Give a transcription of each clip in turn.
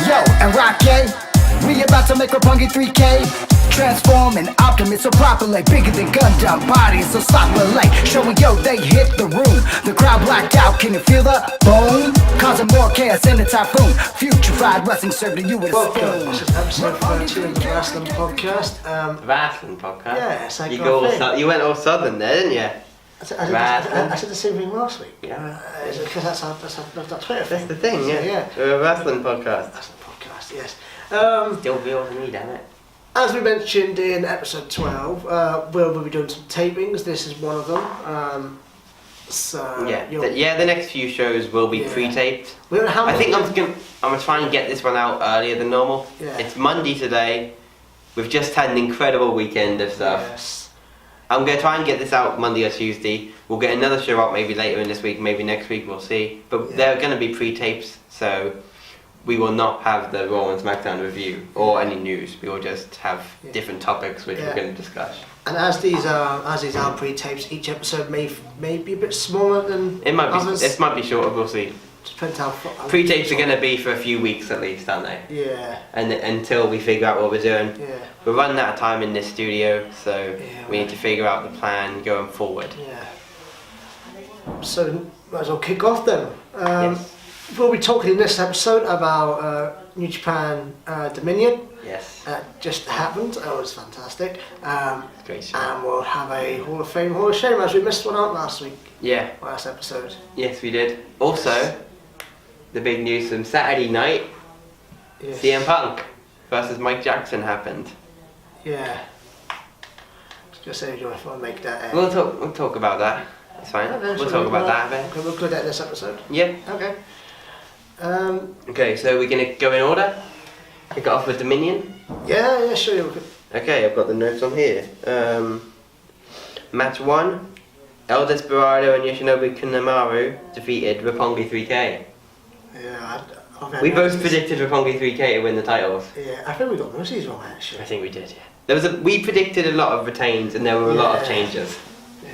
Yo, and Rocky, we about to make Roppongi 3K. Transform and optimist so properly, bigger than Gundam bodies, so sloppily. Showing yo, they hit the room. The crowd blacked out, can you feel the boom? Causing more chaos in the typhoon. Futurified wrestling served to you with a spoon. This is episode 32 of the Wrestling Podcast. Wrestling podcast? Yeah, it's like you went all southern there, didn't you? I said the same thing last week. Yeah. Because that's our Twitter thing. That's the thing, yeah. Yeah. We're a wrestling podcast. That's the podcast, yes. Still real to me, damn it. As we mentioned in episode 12, we'll be doing some tapings. This is one of them. The next few shows will be pre-taped. I think I'm gonna try and get this one out earlier than normal. Yeah. It's Monday today. We've just had an incredible weekend of stuff. Yes. I'm gonna try and get this out Monday or Tuesday. We'll get another show out maybe later in this week, maybe next week. We'll see. But they're gonna be pre-tapes, so we will not have the Raw and SmackDown review or any news. We will just have different topics which we're going to discuss. And as these are pre-tapes, each episode may be a bit smaller than others. It might be shorter. We'll see. Depends how pre-tapes are going to be for a few weeks at least, aren't they? Yeah. And until we figure out what we're doing. Yeah. We're running out of time in this studio, so we need to figure out the plan going forward. Yeah. So might as well kick off then. Yes. We'll be talking in this episode about New Japan Dominion. Yes. Just happened. It was fantastic. Great show. And we'll have a Hall of Fame, Hall of Shame, as we missed one out last week. Yeah. Last episode. Yes, we did. Also, the big news from Saturday night, CM Punk versus Mike Jackson happened. Yeah. Just say, do you want to make that? We'll talk about that. It's fine. We'll talk about that a bit. Okay, we'll include that in this episode. Yeah. Okay. Okay, so we're gonna go in order. Kick it off with Dominion. Yeah, sure. Okay, I've got the notes on here. Match 1, El Desperado and Yoshinobu Kanemaru defeated Roppongi 3K. Yeah, we both predicted Roppongi 3K to win the titles. Yeah, I think we got most of these wrong actually. I think we did, yeah. We predicted a lot of retains and there were a lot of changes. Yeah.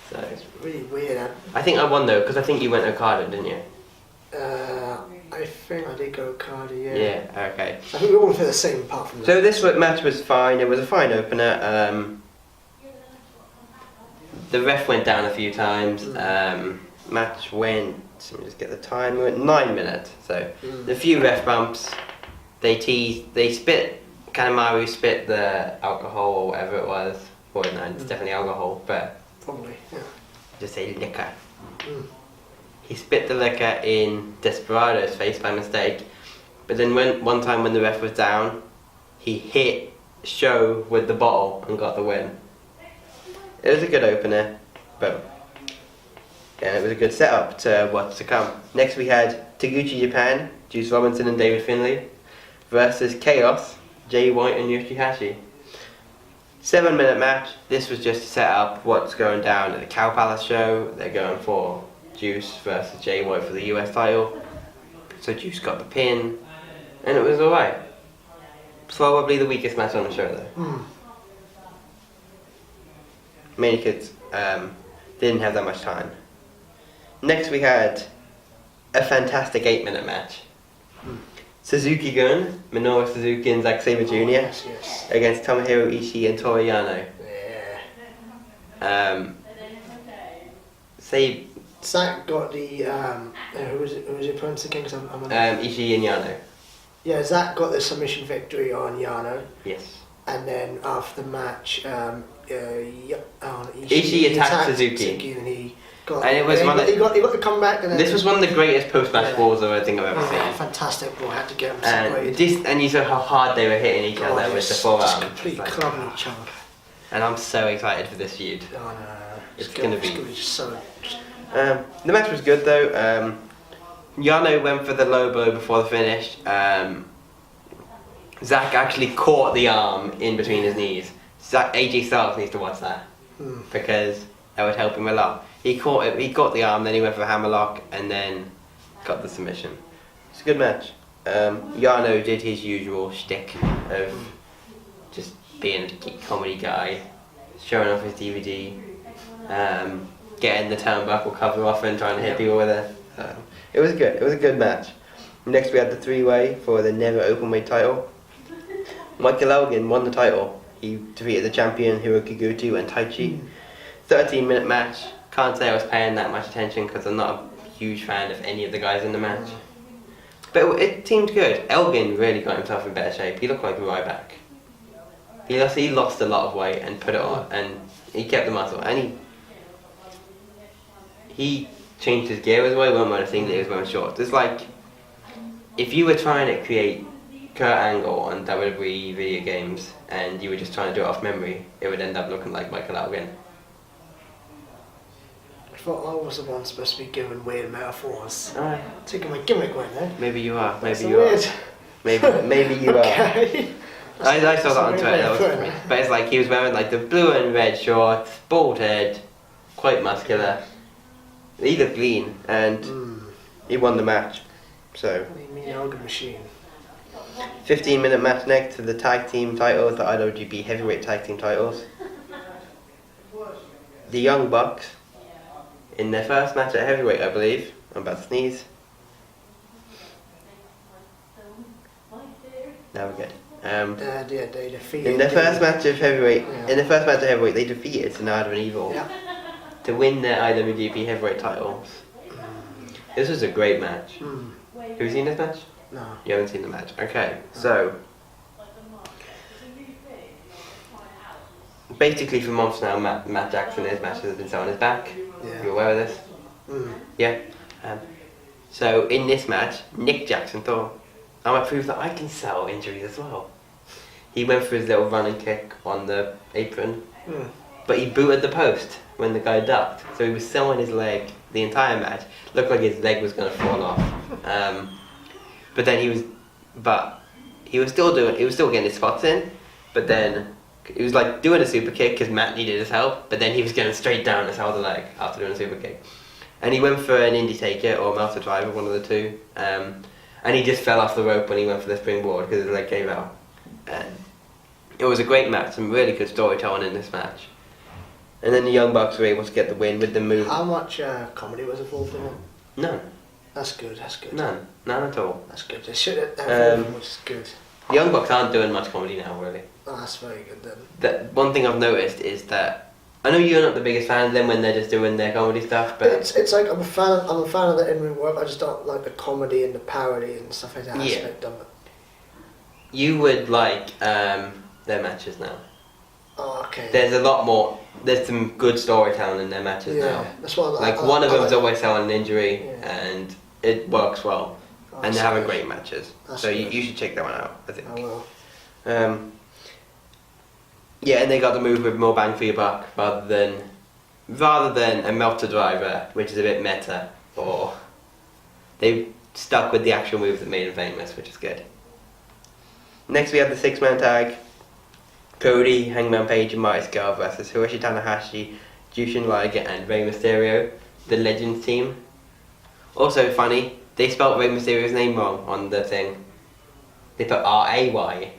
So it's really weird. I think I won though, because I think you went Okada, didn't you? I think I did go Okada, yeah. Yeah, okay. I think we all feel the same apart from that. So this match was fine. It was a fine opener. The ref went down a few times. Match went, let me just get the time, it went 9 minutes. So a few ref bumps. Kanemaru spit the alcohol or whatever it was. Or no, it's definitely alcohol, but probably, yeah. Just say liquor. He spit the liquor in Desperado's face by mistake, but then one time when the ref was down, he hit Sho with the bottle and got the win. It was a good opener, but it was a good setup to what's to come. Next we had Taguchi Japan, Juice Robinson and David Finlay, versus Chaos, Jay White and Yoshihashi. 7-minute match. This was just to set up what's going down at the Cow Palace show. They're going for Juice versus Jay White for the US title. So Juice got the pin, and it was alright. Probably the weakest match on the show though. Mainly because didn't have that much time. Next we had a fantastic 8-minute match. Suzuki Gun, Minoru Suzuki and Zack Sabre Jr. Against Tomohiro Ishii and Toru Yano. Zack got the who was it opponents again? Ishii and Yano. Yeah, Zack got the submission victory on Yano. Yes. And then after the match, Ishii attacked Suzuki. And he got. And it was he got the comeback. And then this was one of the greatest post-match balls I think I've ever seen. Fantastic ball, had to get them separated. And you saw how hard they were hitting each other with the forearm. Completely clubbing each other. And I'm so excited for this feud. No. It's gonna be just so. The match was good though. Yano went for the low blow before the finish. Zack actually caught the arm in between his knees. AJ Styles needs to watch that because that would help him a lot. He caught the arm, then he went for a hammerlock, and then got the submission. It's a good match. Yano did his usual shtick of just being a geek comedy guy, showing off his DVD, getting the turnbuckle cover off and trying to hit people with it. It was good. It was a good match. Next we had the three-way for the never openweight title. Michael Elgin won the title. He defeated the champion Hiroki Goto and Taichi. 13-minute match. Can't say I was paying that much attention because I'm not a huge fan of any of the guys in the match. But it seemed good. Elgin really got himself in better shape. He looked like a Ryback. He lost a lot of weight and put it on, and he kept the muscle. And he changed his gear as well. He wasn't wearing a singlet, he was wearing shorts. It's like if you were trying to create Kurt Angle on WWE video games and you were just trying to do it off memory, it would end up looking like Michael Elgin. I thought I was the one supposed to be given weird metaphors. Alright. Taking my gimmick right now. Maybe you are. That's Maybe you weird. are. Maybe you Okay. are. I saw that on Twitter. That was, but it's like he was wearing like the blue and red shorts, bald head, quite muscular. He looked lean and he won the match. So. What do you mean, Elgin machine? 15-minute match next to the tag team titles, the IWGP heavyweight tag team titles. The Young Bucks, in their first match at heavyweight, I believe. I'm about to sneeze. Now we're good. They defeated. In their first match of heavyweight, Yeah. they defeated Sonata and Evil Yeah. to win their IWGP heavyweight titles. This was a great match. Have you seen this match? No. You haven't seen the match. Okay, so basically for months now, Matt Jackson, his matches have been set on his back. Yeah. You aware of this? Yeah. So in this match, Nick Jackson thought, I'm gonna prove that I can sell injuries as well. He went for his little running kick on the apron, but he booted the post when the guy ducked. So he was selling his leg the entire match. Looked like his leg was gonna fall off. But then he was still getting his spots in. But then he was like doing a super kick because Matt needed his help. But then he was getting straight down to sell the leg after doing a super kick. And he went for an indie taker or Melter driver, one of the two. And he just fell off the rope when he went for the springboard because his leg gave out. It was a great match, some really good storytelling in this match. And then the Young Bucks were able to get the win with the move. How much comedy was involved in it? None. That's good. That's good. None at all. That's good. They should have, which is good. The Young Bucks aren't doing much comedy now, really. Oh, that's very good then. One thing I've noticed is that I know you're not the biggest fan of them when they're just doing their comedy stuff, but it's like I'm a fan of the in-ring work. I just don't like the comedy and the parody and stuff like that aspect of it. You would like their matches now. Oh, okay. There's a lot more. There's some good storytelling in their matches now. That's what One of them's always selling an injury, and it works well, and they're having great matches. That's so good. you should check that one out. I think. I will. Yeah, and they got the move with more bang for your buck rather than a Melter driver, which is a bit meta, or they stuck with the actual move that made him famous, which is good. Next we have the 6-man tag. Cody, Hangman Page and Marty Scurll versus Hiroshi Tanahashi, Jushin Liger and Rey Mysterio, the Legends team. Also funny, they spelled Rey Mysterio's name wrong on the thing. They put R-A-Y.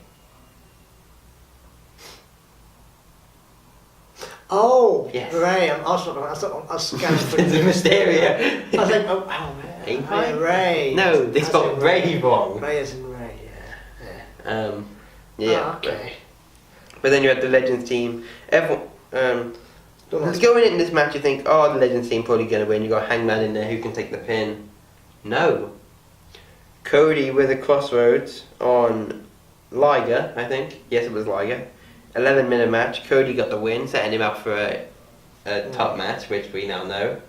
Oh, yes. Ray. I was scared for It's a Mysterio. I was like, man. Ray? Ray. No, they spelled Ray wrong. Ray is in Ray, yeah. Yeah. Okay. But then you had the Legends team. Everyone, going into this match, you think, oh, the Legends team probably going to win. You got Hangman in there who can take the pin. No. Cody with a crossroads on Liger, I think. Yes, it was Liger. 11-minute match. Cody got the win, setting him up for a top match, which we now know.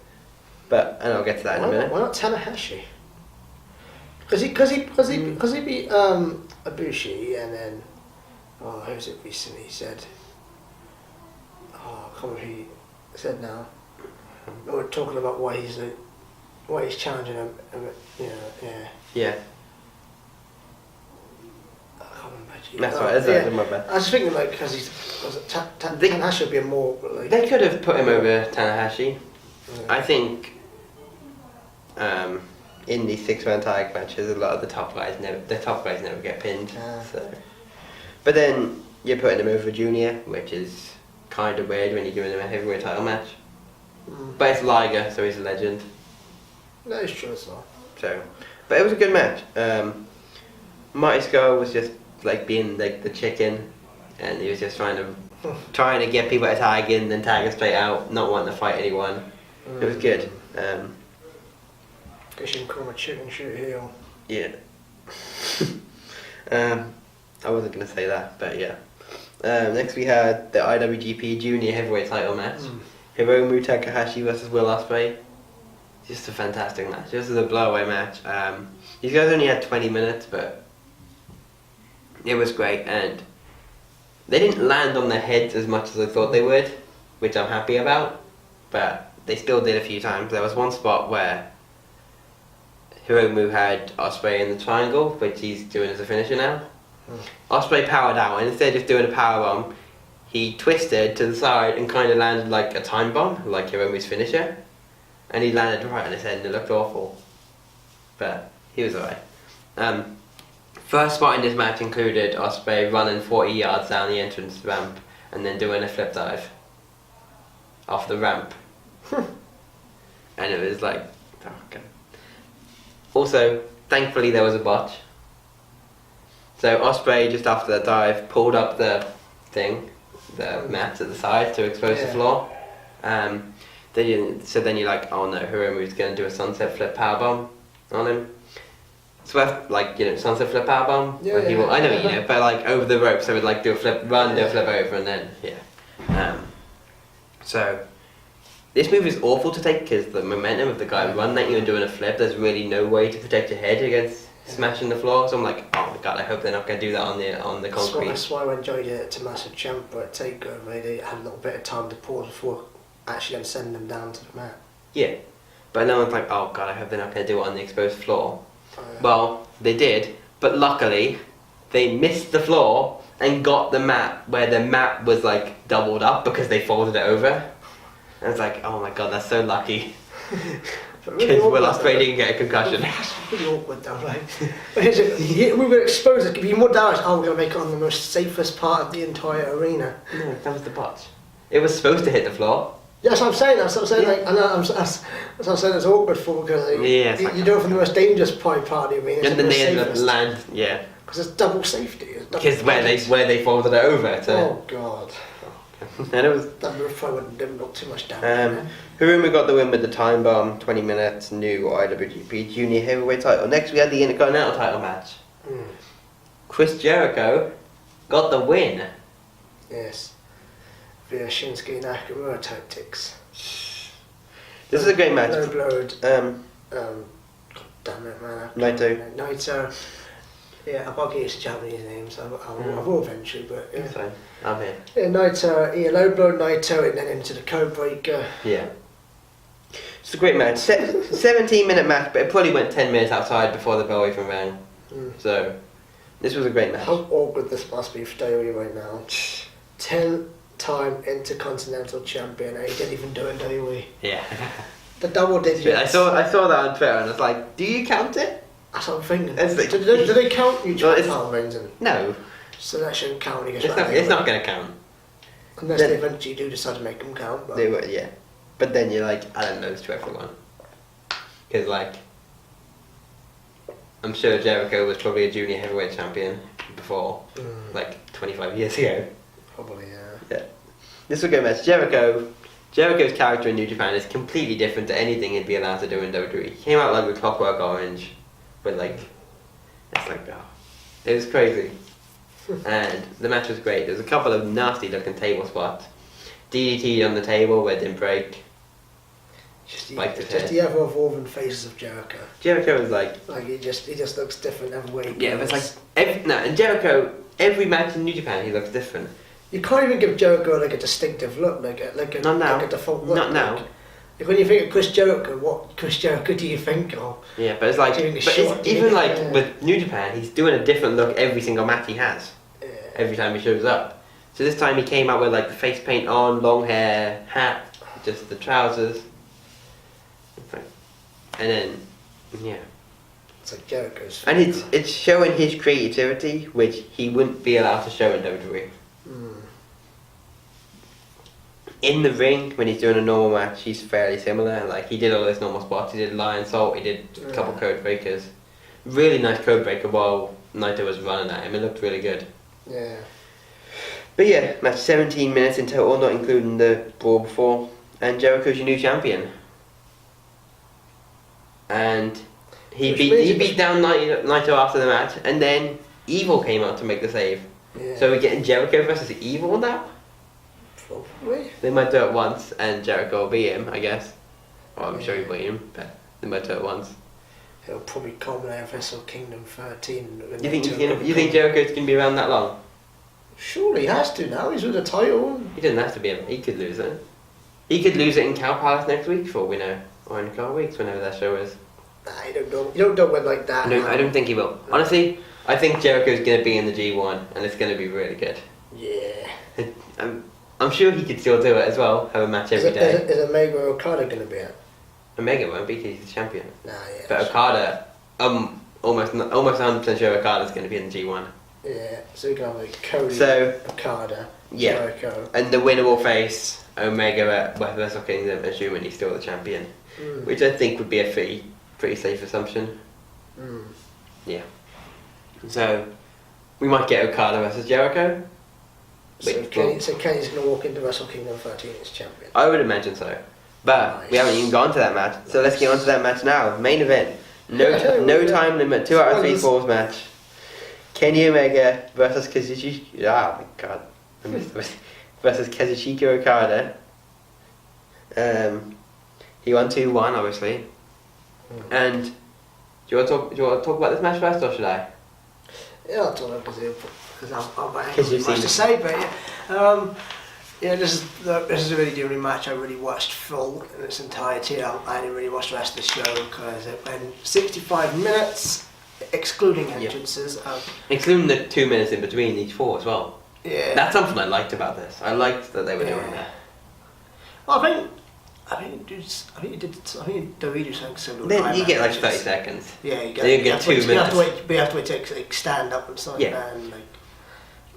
And I'll get to that in a minute. Why not Tanahashi? Because he beat Ibushi and then who was it recently? He said, I can't remember who he said now. We were talking about why he's challenging him. Yeah. I can't remember. That's right. That's my bad. I was thinking because Tanahashi would be a more like. They could have put him over Tanahashi. Yeah. I think in these 6-man tag matches, a lot of the top guys never get pinned. So. But then you're putting him over Junior, which is kind of weird when you're giving him a heavyweight title match. But it's Liger, so he's a legend. That is true as well. So, but it was a good match. Marty Scurll was just like being like the chicken, and he was just trying to get people to tag in, then tag straight out, not wanting to fight anyone. It was good. Guess you can call him a chicken shoot heel. Yeah. I wasn't gonna say that, but yeah. Next we had the IWGP Junior Heavyweight Title match. Hiromu Takahashi versus Will Ospreay. Just a fantastic match. This is a blow-away match. These guys only had 20 minutes, but it was great, and they didn't land on their heads as much as I thought they would, which I'm happy about, but they still did a few times. There was one spot where Hiromu had Ospreay in the triangle, which he's doing as a finisher now. Ospreay powered out, and instead of just doing a powerbomb, he twisted to the side and kind of landed like a time bomb, like Hiromu's finisher. And he landed right on his head and it looked awful. But he was alright. First spot in this match included Ospreay running 40 yards down the entrance ramp and then doing a flip dive off the ramp. And it was like, oh god. Also, thankfully there was a botch. So Ospreay, just after the dive, pulled up the thing, the mat at the side to expose the floor. Then you're like, oh no, Hiromu's going to do a sunset flip powerbomb on him. Swift, like, you know, sunset flip powerbomb. I know you know, but like over the ropes, they would like do a flip, run, do a flip over, and then so this move is awful to take because the momentum of the guy running at you and doing a flip, there's really no way to protect your head against smashing the floor. So I'm like, oh my god, I hope they're not going to do that on the concrete. That's why when Joey did it to Massive Ciampa at TakeOver, they had a little bit of time to pause before actually then sending them down to the mat. Yeah, but no one's like, oh god, I hope they're not going to do it on the exposed floor. Well, they did, but luckily they missed the floor and got the mat where the mat was like doubled up because they folded it over. And it's like, oh my god, that's so lucky. Because Will Ospreay didn't get a concussion. That's really awkward though, like. We were exposed, it could be more damage. Oh, we're going to make it on the most safest part of the entire arena. No, that was the botch. It was supposed to hit the floor. Yeah, that's what I'm saying. That's what I'm saying. Like, that's what I'm saying. It's awkward for because you do it from the most dangerous part of the arena. And then they ended up land, because it's double safety. Because where they folded it over. Oh god. And it was. That move probably didn't look too much damage. Hiromu got the win with the time bomb. 20 minutes. New IWGP Junior Heavyweight Title. Next we had the Intercontinental Title match. Chris Jericho got the win. Yes. Via Shinsuke Nakamura tactics. This is a great match. No blood. God damn it, man. Naito. Yeah, I've got to get used to Japanese names. I will eventually, but yeah. Fine. I'm here. Yeah, Naito. Yeah, low blow Naito, and then into the code breaker. Yeah. It's a great match. 17-minute match, but it probably went 10 minutes outside before the bell even rang. So, this was a great match. How awkward this must be for WWE right now. 10-time Intercontinental Champion, and he didn't even do it in WWE. Yeah. The double digits. I saw that on Twitter, and I was like, do you count it? That's what I'm thinking. Like, do they count each title reigns in? No. So that shouldn't count. It's not going to count. Unless they eventually do decide to make them count. But. They would, yeah. But then you're like, I don't know, it's to everyone. Because, like, I'm sure Jericho was probably a junior heavyweight champion before, like, 25 years ago. Probably, yeah. Yeah. This will go match. Jericho's character in New Japan is completely different to anything he'd be allowed to do in WWE. He came out like with Clockwork Orange, but like, it's like, oh, it was crazy. And the match was great. There was a couple of nasty looking table spots. DDT on the table where it didn't break. Just the ever evolving faces of Jericho. Jericho was like he just looks different every way. Yeah, but it's like and Jericho, every match in New Japan he looks different. You can't even give Jericho like a distinctive look, like a default look. Not now. Like when you think of Chris Jericho, what Chris Jericho do you think of? Yeah, but it's like, with New Japan, he's doing a different look every single match he has. Yeah. Every time he shows up. So this time he came out with like the face paint on, long hair, hat, just the trousers. And then, yeah. It's like Jericho's. And it's showing his creativity, which he wouldn't be allowed to show in WWE. in the ring, when he's doing a normal match, he's fairly similar. Like, he did all those normal spots. He did lion salt. He did a couple code breakers. Really nice code breaker while Naito was running at him. It looked really good. Yeah. But yeah, match 17 minutes in total, not including the brawl before. And Jericho's your new champion. And he beat down Naito after the match, and then Evil came out to make the save. Yeah. So we're getting Jericho versus Evil now? Probably. They might do it once, and Jericho will beat him, I guess. Well, I'm sure he'll beat him, but they might do it once. It'll probably culminate at Wrestle Kingdom 13. You think Jericho's going to be around that long? Surely he has to now. He's with the title. He doesn't have to be. He could lose it. He could lose it in Cow Palace next week, for all we know. Or in a couple of weeks, whenever that show is. Nah, you don't know. You don't win like that. No, I don't think he will. Honestly, I think Jericho's going to be in the G1, and it's going to be really good. Yeah. I'm sure he could still do it as well, have a match every day. Is Omega or Okada going to be it? Omega won't be because he's the champion. Nah, yeah. But Okada, almost 100% sure Okada's going to be in the G1. Yeah, so we can have like Cody, Okada, yeah. Jericho. And the winner will face Omega at Wrestle Kingdom, assuming he's still the champion. Which I think would be a pretty safe assumption. Yeah. So, we might get Okada versus Jericho. So Kenny's going to walk into Wrestle Kingdom 13 as champion. I would imagine so. But we haven't even gone to that match. So let's get on to that match now. Main event. No time limit. 2 out of 3 falls match. Kenny Omega versus Kazuchika. Oh my god. I missed it. Versus Kazuchika Okada. He won 2-1, obviously. And do you want to talk about this match first, or should I? Yeah, I'll talk about it because I'm Because you've seen much to say, but yeah, this is a really the only match I really watched full in its entirety. I didn't really watch the rest of the show because it went 65 minutes, excluding entrances. Including the 2 minutes in between each fall as well. Yeah, That's something I liked about this. I liked that they were doing that. Well, I think Dorito something similar. Then you get like 30 seconds. Yeah, you So you get 2 minutes. You have to wait to like, stand up and something. Yeah. And, like,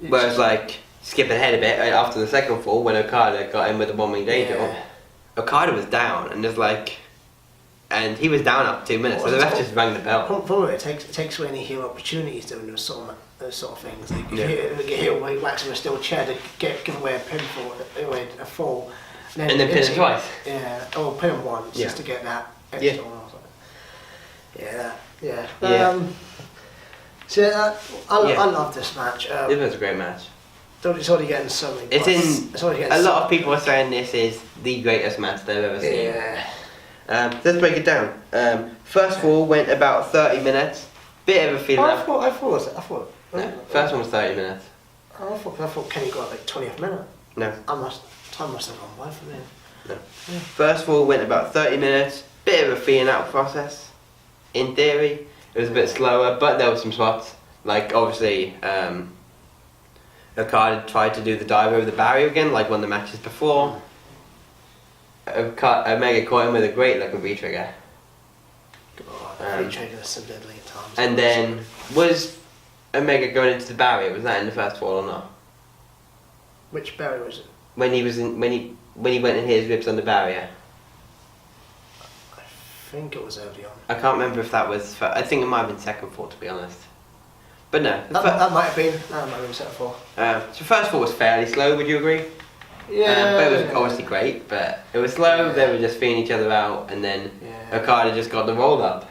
Whereas like skip ahead a bit after the second fall when Okada got in with the bombing danger. Okada was down and he was down up 2 minutes, so the ref just rang the bell. Probably it takes away any heel opportunities doing those sort of things. Like if you get heel away, wax him a steel chair to give away a pinfall, a fall. And then pin him twice. Yeah, or pin him once just to get that extra one or something. Yeah. So I love this match. This was a great match. It's already getting so many. A lot of people are saying this is the greatest match they've ever seen. Yeah. Let's break it down. First fall went about 30 minutes. Bit of a feeling. I thought. No, first one was 30 minutes. I thought Kenny got like 20th minute. No. Time must have gone by for me. No. First fall went about 30 minutes. Bit of a feeling out process. In theory, it was a bit slower, but there were some spots. Like obviously, Okada tried to do the dive over the barrier again, like one of the matches before. Omega caught him with a great looking V-trigger. V-trigger was so deadly at times. And then, was Omega going into the barrier? Was that in the first fall or not? Which barrier was it? When he went and hit his ribs on the barrier. I think it was early on. I can't remember if that was. I think it might have been second fall, to be honest. But no. That might have been second fall. So first fall was fairly slow. Would you agree? Yeah. But it was obviously great. But it was slow. They were just feeling each other out, and then Okada just got the roll up.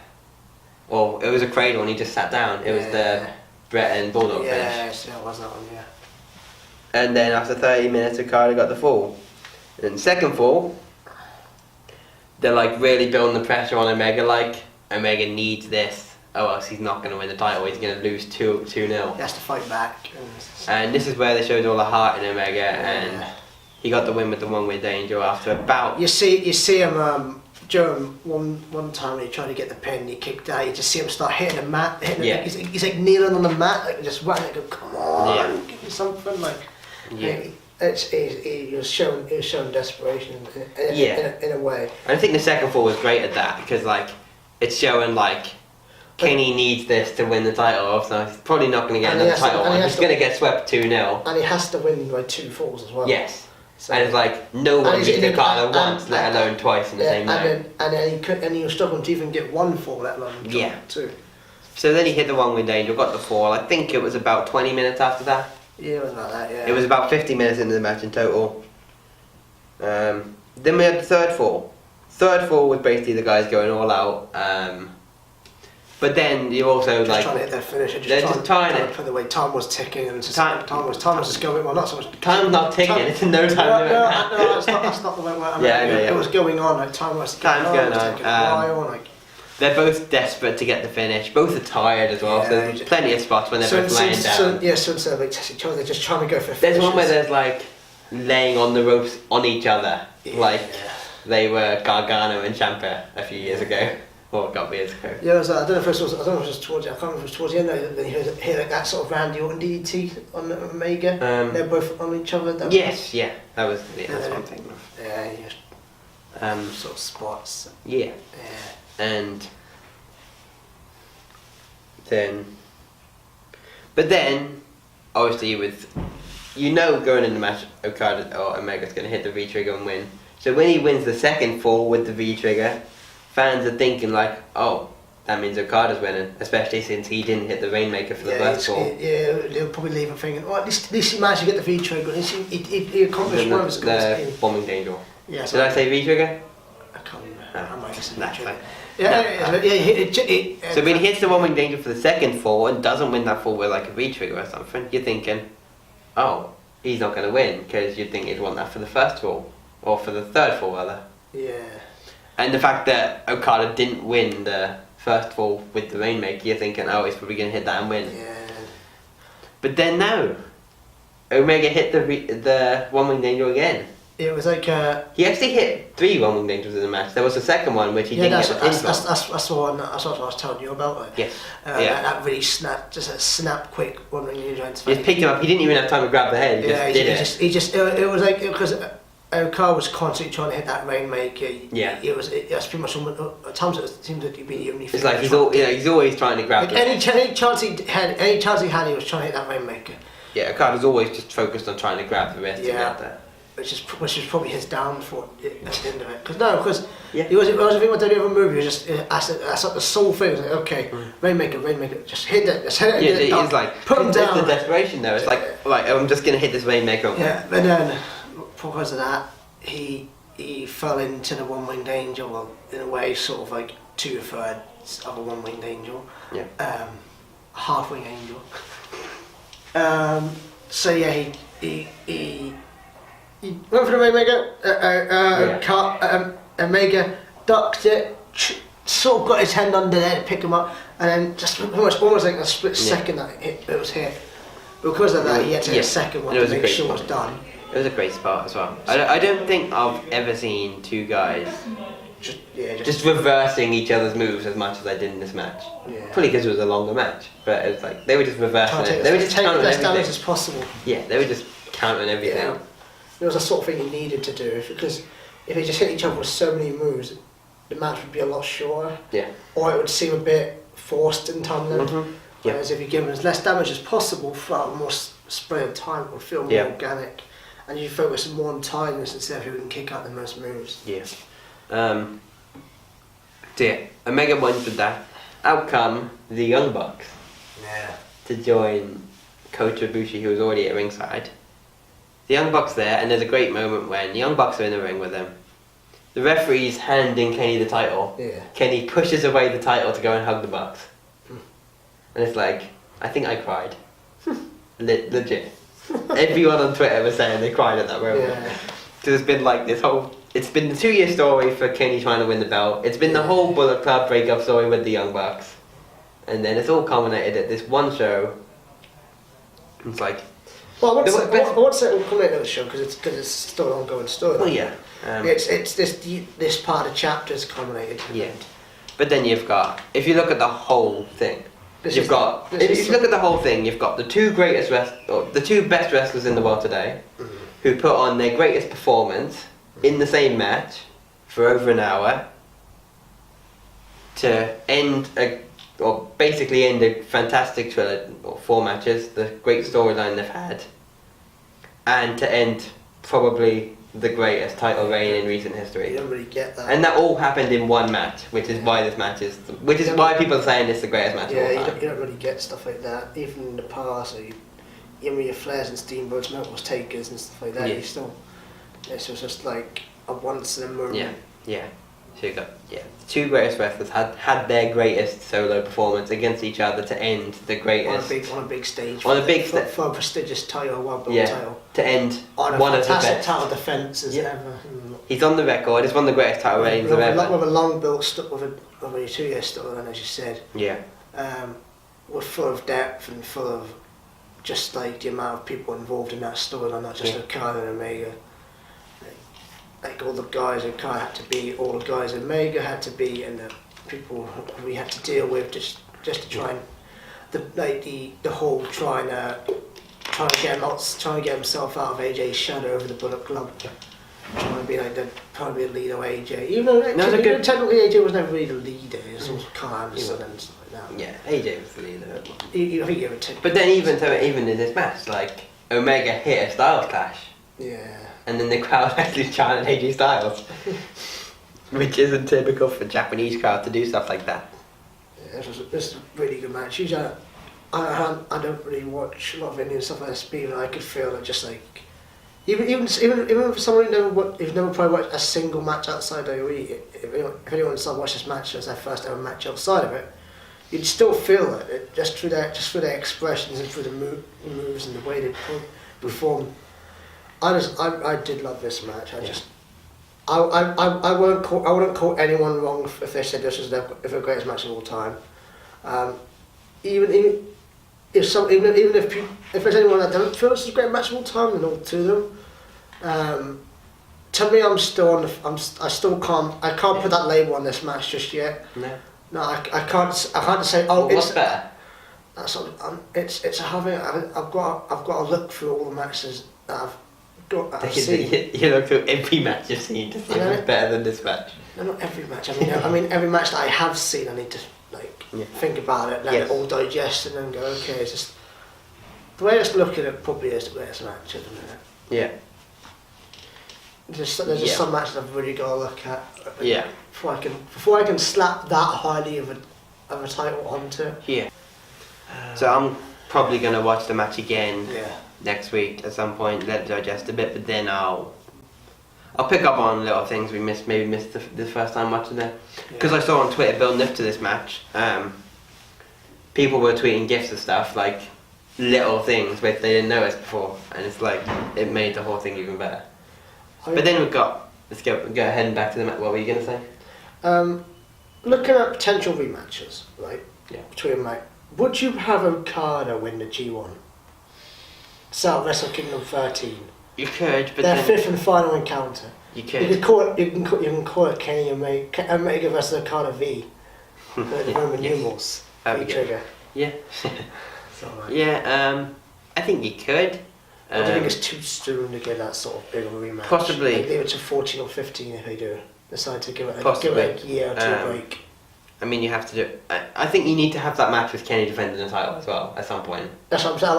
Or it was a cradle, and he just sat down. It was the Brett and Bulldog finish. Yeah, it was that one. Yeah. And then after 30 minutes, Okada got the fall. And second fall, they're like really building the pressure on Omega. Like Omega needs this, or else he's not going to win the title. He's going to lose 2-0. He has to fight back. And this is where they showed all the heart in Omega, and he got the win with the one-way danger after about. You see him during one time when he tried to get the pin, he kicked out. You just see him start hitting the mat. He's like kneeling on the mat, like just running. Go, come on, give me something like. Yeah. He was showing desperation in a way. I think the second fall was great at that because like it's showing like Kenny needs this to win the title, so he's probably not going to get another title. He's going to get swept 2-0. And he has to win by 2 falls as well. Yes. So, and it's like no one beat Okada once, let alone twice in the same night. And he was struggling to even get one fall, let alone two. So then he hit the one-winged angel, got the fall. I think it was about 20 minutes after that. Yeah, it was like that. Yeah. It was about 50 minutes into the match in total. Then we had the third fall. Third fall was basically the guys going all out. But then you also just trying to hit their finisher. Just trying to put the way time was ticking and time was just going. Well, not so much. Time's not ticking. It's no time. No, that's not the way. I mean, it was going on. Like time was ticking. Time's going on. They're both desperate to get the finish. Both are tired as well. So there's plenty of spots when they're both laying down. Instead of test each other, they're just trying to go for. There's one where there's like laying on the ropes on each other, like they were Gargano and Ciampa a few years ago. Or a couple years ago. Yeah, I don't know if it was towards the end. Then you hear like that sort of Randy Orton DDT on Omega. They're both on each other. Yes, that was that's one thing. Yeah, sort of spots. Yeah. And then, but then, obviously with, going in the match, Okada or Omega's going to hit the V-trigger and win. So when he wins the second fall with the V-trigger, fans are thinking like, oh, that means Okada's winning, especially since he didn't hit the Rainmaker for the first fall. Yeah, they'll probably leave him thinking, well, at least he managed to get the V-trigger, he accomplished one of his goals. The bombing angel. Yeah, did I say V-trigger? I can't remember. I might have said that's V-trigger. So when he hits the bombing angel for the second fall and doesn't win that fall with like a V-trigger or something, you're thinking, oh, he's not going to win, because you'd think he'd want that for the first fall, or for the third fall rather. Yeah. And the fact that Okada didn't win the first fall with the Rainmaker, you're thinking, oh, he's probably going to hit that and win. Yeah. But then no. Omega hit the one-winged angel again. It was like... he actually hit 3 one-winged angels in the match. There was a second one which he didn't get the pin from. That's what I was telling you about. Like, yes. That really snapped, just a snap quick one-winged angel. He just picked him up. He didn't even have time to grab the head. He just did it. It was like... Because Okada was constantly trying to hit that Rainmaker. Yeah. That's pretty much at times it seemed like he'd be the only. It's like he's always trying to grab. Like any chance he had, he was trying to hit that Rainmaker. Yeah, Okada's always just focused on trying to grab the wrist. Yeah. Which is probably his downfall at the end of it. Because he wasn't thinking about any other move. He was just that's like the sole thing. It was like, okay, Rainmaker, just hit it. Just hit it. Yeah, it's like put him down. It's the desperation though. It's like, right, I'm just gonna hit this Rainmaker. Yeah, but then because of that, he fell into the one-winged angel. Well, in a way, sort of like 2/3 of a one-winged angel. Yeah. Half-wing angel. So yeah, he went for the Rainmaker. Omega ducked it, sort of got his hand under there to pick him up, and then just almost like a split second that it was hit. Because of that, he had to hit a second one to make sure it was done. It was a great spot as well. I don't think I've ever seen two guys just reversing each other's moves as much as I did in this match. Yeah. Probably because it was a longer match, but it was like they were just reversing it. They were just countering as everything. damage as possible. Yeah, they were just countering everything. Yeah. It was the sort of thing you needed to do, because if they just hit each other with so many moves, the match would be a lot shorter. Yeah. Or it would seem a bit forced in time then. Mm-hmm. Whereas if you give them as less damage as possible throughout a more spread of time, it will feel more organic. And you focus more on tiredness instead of who can kick out the most moves. Yeah. So yeah, Omega wins with that. Out come the Young Bucks. Yeah. To join Coach Ibushi, who was already at ringside. The Young Bucks there, and there's a great moment when the Young Bucks are in the ring with him. The referee's handing Kenny the title. Yeah. Kenny pushes away the title to go and hug the Bucks. And it's like, I think I cried. Legit. Everyone on Twitter was saying they cried at that moment. Yeah. There's been like this whole... It's been the 2-year story for Kenny trying to win the belt. It's been the whole Bullet Club breakup story with the Young Bucks. And then it's all culminated at this one show. It's like... Well, I want to say it will culminate at the show because it's still an ongoing story. Well, yeah. It's this part of chapters culminated. Yeah. But then you've got... If you look at the whole thing... If you look at the whole thing, you've got the two best wrestlers in the world today, who put on their greatest performance in the same match for over an hour to basically end a fantastic trilogy, or 4 matches, the great storyline they've had, and to end probably the greatest title reign in recent You history. don't really get that. And that all happened in one match, which is why this match is, which is why people are saying it's the greatest match yeah, of you all don't, time. you don't really get stuff like that. Even in the past, even your Flairs and Steamboats, Metals Takers and stuff like that, Yeah. you still, it was just like a once in a moment. Yeah. So you got two greatest wrestlers had their greatest solo performance against each other to end the greatest On a big stage. On a big for, sta- for a prestigious title, world belt yeah title. to end On a one of the fantastic best. title defence as Yeah. ever. He's on the record. It's one of the greatest title reigns of With ever. a long build stuck with a 2-year storyline, as you said. Yeah. We're full of depth and full of just like the amount of people involved in that storyline, not just Okada and Omega. Like all the guys Okada had to beat, all the guys Omega had to beat, and the people we had to deal with just to try and the whole trying to get himself out of AJ's shadow over the Bullet Club. Trying to be like probably the leader of AJ. Even though technically AJ was never really the leader, it was also Kyle Anderson and stuff like that. Yeah, AJ was the leader. I think he would take. But then even in this match, like Omega hit a Styles clash, Yeah. and then the crowd actually chanted AJ Styles, which isn't typical for Japanese crowd to do stuff like that. Yeah, this was a really good match. Usually, I don't really watch a lot of Indian stuff like this, but even I could feel that just like even for someone who's never probably watched a single match outside WWE, if anyone decided to watch this match as their first ever match outside of it, you'd still feel it just through their expressions and through the moves and the way they perform. I did love this match. I wouldn't call anyone wrong if they said this was the greatest match of all time. Even if there's anyone that don't feel this is a great match of all time, then all to them. To me, I can't put that label on this match just yet. No, I can't say. Oh, what's better? It's having. I've got to look through all the matches that I've seen. You look through every match you've seen to see what's better than this match. No, not every match. I mean every match that I have seen. I need to think about it, let it all digest, and then go. Okay, it's just the way it's looking. It probably is the greatest match at the minute. Yeah. There's just some matches I've really got to look at. Yeah. Before I can slap that highly of a title onto it. Yeah. So I'm probably gonna watch the match again next week at some point. Let it digest a bit, but then I'll pick up on little things we missed the first time watching it. Because I saw on Twitter building up to this match, people were tweeting gifs and stuff like little things which they didn't notice before, and it's like it made the whole thing even better. But then let's go ahead and back to the match. What were you gonna say? Looking at potential rematches, right? Yeah. Between would you have Okada win the G1? South Wrestle Kingdom 13. You could, but Their then fifth and final encounter. you You could. can call it Kenny Omega versus Okada V. The Roman numerals. That'd be good. Trigger. Yeah. So, Yeah. I think you could. I don't think it's too soon to get that sort of big of a rematch. Possibly. Leave it to 14 or 15 if they do decide to give it Possibly. a year or two break. I mean, you have to do. I think you need to have that match with Kenny defending the title as well at some point. That's what I'm saying.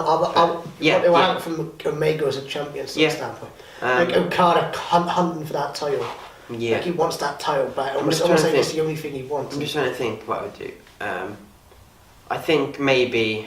It will happen from Omega as a champion standpoint. Like Okada hunting for that title. Yeah. Like he wants that title back. just Almost trying to like it's think. the only thing he wants. I'm just trying to think what I would do. I think maybe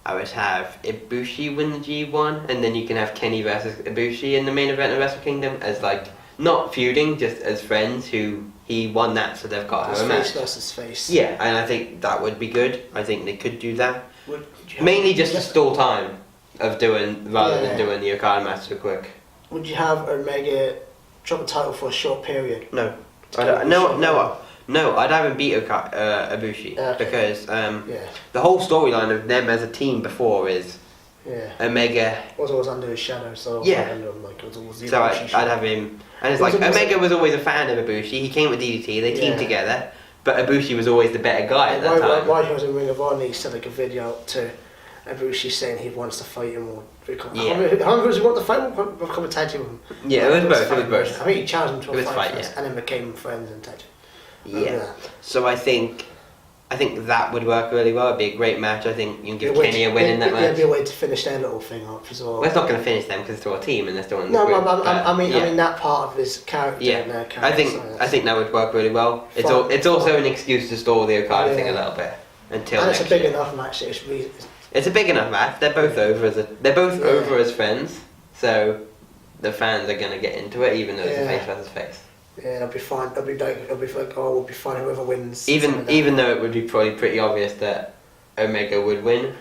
I would have Ibushi win the G1, and then you can have Kenny versus Ibushi in the main event of Wrestle Kingdom as like not feuding, just as friends who he won that, so they've got to have a match. Face versus face. Yeah, and I think that would be good. I think they could do that. Would you Mainly just to stall time of doing rather than doing the Okada match so quick. Would you have Omega drop the title for a short period? No. I'd have him beat Ibushi because the whole storyline of them as a team before is Omega. Was always under his shadow, so under him, like, it was always the So Ibushi I'd have him, and it's like Omega was always a fan of Ibushi. He came with DDT, they teamed together, but Ibushi was always the better guy at that time. Why he was in Ring of Honor, he sent like a video to Ibushi saying he wants to fight him or become. How many does he want to fight him? Become a tag team with him. Yeah, it was both. I think he challenged him to a It was fight fight, first, and then became friends and tag team. Yeah. So I think I think that would work really well. It'd be a great match. I think you can give Kenny a win in that match. There'd be a way to finish their little thing up as well. Well, it's not going to finish them because it's still a team and they're still in the No, group. I mean yeah. that part of his character. Yeah, and their character, I think that would work really well. It's also an excuse to stall the Okada thing a little bit until. And it's a big enough match. It's a big enough match. They're both over over as friends, so the fans are gonna get into it, even though it's a face versus face. Yeah, it'll be fine. It'll be like, we'll be fine. Whoever wins. Even though it would be probably pretty obvious that Omega would win.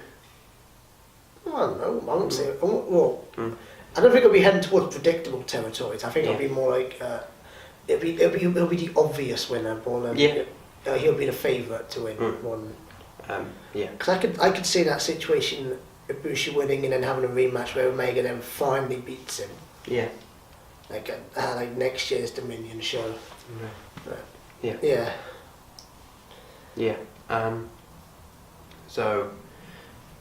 I don't know. I wouldn't say. Well, I don't think it'll be heading towards predictable territories. I think it'll be more like it'll be the obvious winner. He'll be the favourite to win one. Yeah. Because I could see that situation, Ibushi winning and then having a rematch where Omega then finally beats him. Yeah. Like next year's Dominion show. Yeah. Yeah. Yeah. So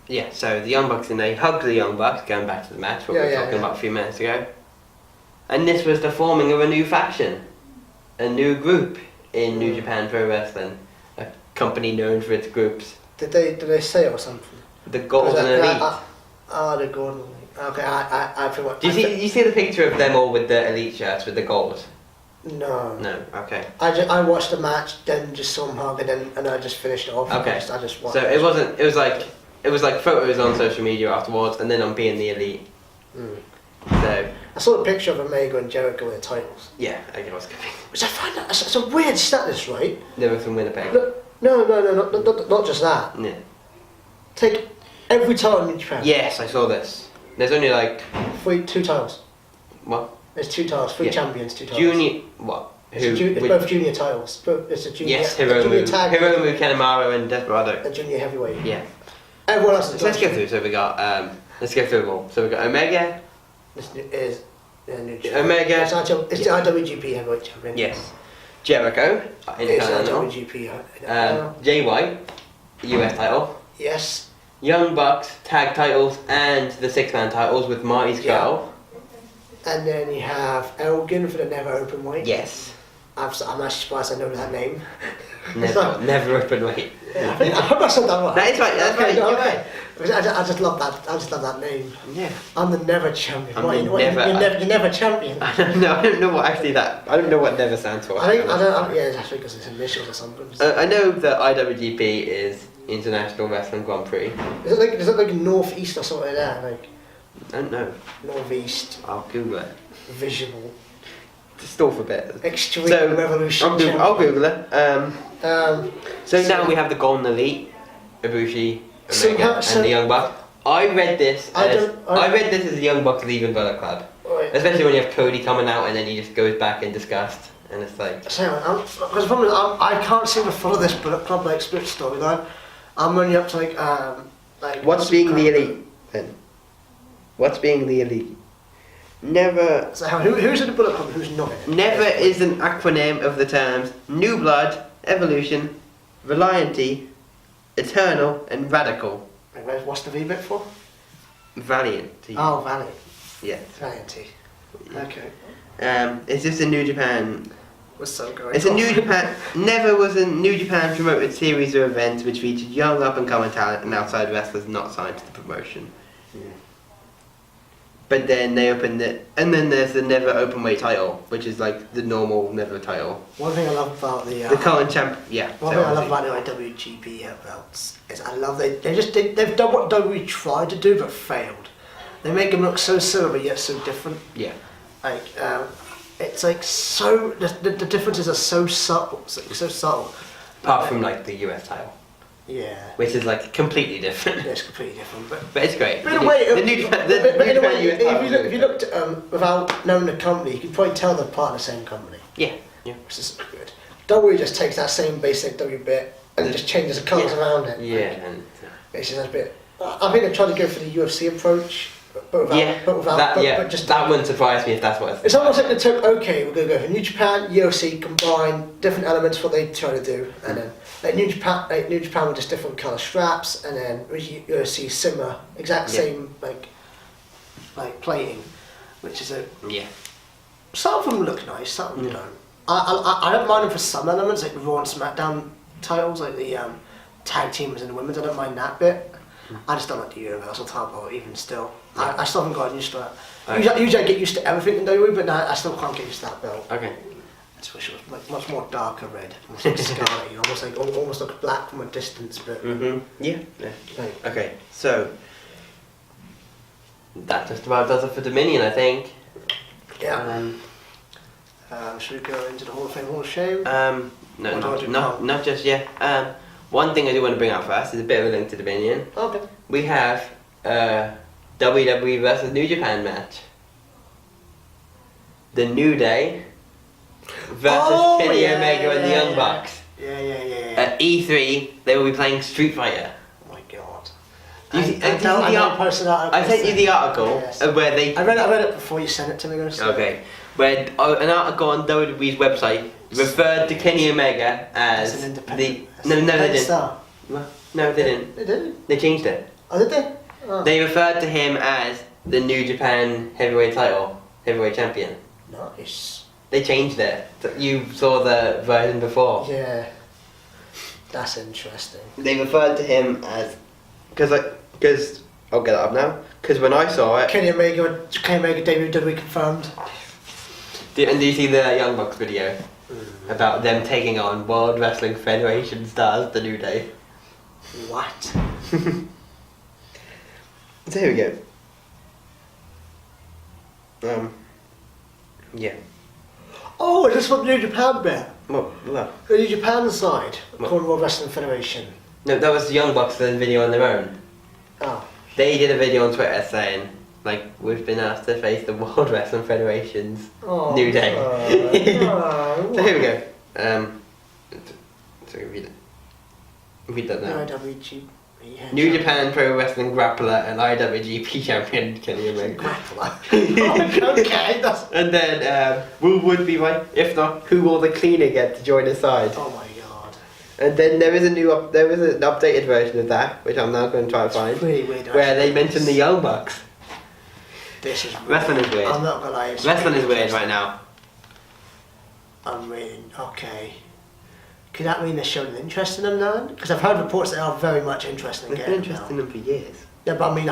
the Young Bucks, and they hugged the Young Bucks, going back to the match, what we were talking about a few minutes ago. And this was the forming of a new faction, a new group in New Japan Pro Wrestling, a company known for its groups. Did they say it or something? The Golden Elite. The Golden Elite. Okay, I feel. Do you see the picture of them all with the Elite shirts with the gold? No. No. Okay. I watched the match, then just saw them hug, and I just finished it off. Okay. I just watched. So it was like photos on social media afterwards, and then on Being the Elite. So I saw the picture of Omega and Jericho with the titles. yeah, I guess it. Which I find that it's a weird status, right? Never from Winnipeg. No, not just that. Yeah. Take every title in Japan. Yes, I saw this. There's only like 2 titles. what? There's 2 titles, 3 champions, 2 titles. Junior what? It's both junior titles. It's a junior. Yes, junior tag. Hiromu, Kanemaru, and Desperado. A junior heavyweight. Yeah. Everyone else is. Let's go through. So we got let's go through them all. So we got Omega. This is New Japan. Omega. It's the IWGP heavyweight champion. Yes. Jericho. It's Intercontinental. IWGP. Jay White. US title. Yes. Young Bucks tag titles and the 6-man titles with Marty Scurll. And then you have Elgin for the Never Open Weight. Yes. I'm actually surprised I know that name. Never open weight. Yeah, I hope I said that right. That is right. That's right. You're right. I just love that. I just love that name. Yeah. I'm the Never Champion. You're never champion. I don't know what actually that. I don't know what never stands for. I don't. Yeah, it's actually because it's initials or something. I know that IWGP is International Wrestling Grand Prix. Is it like Northeast or something like that? Like I don't know. Northeast. I'll Google it. Visual. Stall for a bit. Extreme Revolution. I'll Google it. So so now we have the Golden Elite, Ibushi, Omega, and the Young Bucks. I read this as the Young Bucks leaving Bullet Club. Right. Especially when you have Cody coming out and then he just goes back in disgust, and it's like. So because the problem is I can't seem to follow this Bullet Club like split storyline. I'm only up to like. What's being the Elite then? What's being the Elite? Never. So who's in the Bullet Club? Who's not? Never is an acronym of the terms New Blood, Evolution, Relianty, Eternal, and Radical. What's the V bit for? Valiant. Oh, Valiant. Yeah. Valianty. Okay. It's just a New Japan. What's so going? It's a New Japan. Never was a New Japan promoted series of events which featured young up and coming talent and outside wrestlers not signed to the promotion. Yeah. But then they opened it, and then there's the Never Openweight title, which is like the normal Never title. One thing I love about the current champ, yeah. One thing I love about the IWGP belts is I love they've done what WWE tried to do but failed. They make them look so similar yet so different. Yeah. Like it's like so the differences are so subtle, so subtle. Apart from like the US title. Yeah. Which is like completely different. Yeah, it's completely different, but it's great. But in a way, if you looked without knowing the company, you could probably tell they're part of the same company. Yeah, yeah. Which is good. WWE just takes that same basic W bit and just changes the colours around it. Yeah. It's just a bit. I think they're trying to go for the UFC approach, but just that wouldn't surprise me if that's what it's almost like they took. Okay, we're going to go for New Japan, UFC, combine different elements what they try to do, and then like New Japan with just different colour straps, and then UFC similar, same like plating, which is some of them look nice, some of them don't. I don't mind them for some elements, like the Raw and SmackDown titles, like the tag teams and the women's. I don't mind that bit. I just don't like the Universal title even still. I still haven't gotten used to it. Usually I get used to everything in WWE, but now I still can't get used to that belt. Okay. I just wish it was like much more darker red, almost like scarlet, almost like black from a distance. But Yeah. Okay. So that just about does it for Dominion, I think. yeah. Should we go into the Hall of Fame, Hall of Shame? No, not just yet. One thing I do want to bring up first is a bit of a link to Dominion. Okay. We have WWE versus New Japan match. The New Day versus Kenny Omega and the Young Bucks. Yeah. At E3, they will be playing Street Fighter. Oh my god. I sent you the article where they. I read it before you sent it to me. Okay. Where an article on WWE's website referred to Kenny Omega as an independent. No, they didn't. Star. No, they didn't. They did. They changed it. Oh, did they? Oh. They referred to him as the New Japan heavyweight champion. Nice. They changed it. You saw the version before. Yeah. That's interesting. They referred to him as because I'll get it up now. Because when I saw it, Kenny Omega, WWE confirmed. do you see the Young Bucks video about them taking on World Wrestling Federation stars, the New Day? What? So here we go. Yeah. Oh, is this what the New Japan bit? Well. The New Japan side, called World Wrestling Federation. No, that was the Young Bucks doing a video on their own. Oh. They did a video on Twitter saying, like, we've been asked to face the World Wrestling Federation's New Day. So here we go. So read that now. IWGP. New Japan Pro Wrestling Grappler and IWGP Champion Kenny Omega. Grappler? Okay, that's... And then, who would be right? If not, who will the cleaner get to join his side? Oh my god. And then there is an updated version of that, which I'm now going to try to find, Pretty weird, where they mention the Young Bucks. This is weird. Wrestling is weird. I'm not gonna lie. Wrestling is weird right now. I'm really okay. Could that mean they're showing an interest in them now? Because I've heard reports they are very much interested in They've been getting interested in them for years. Yeah, but I mean,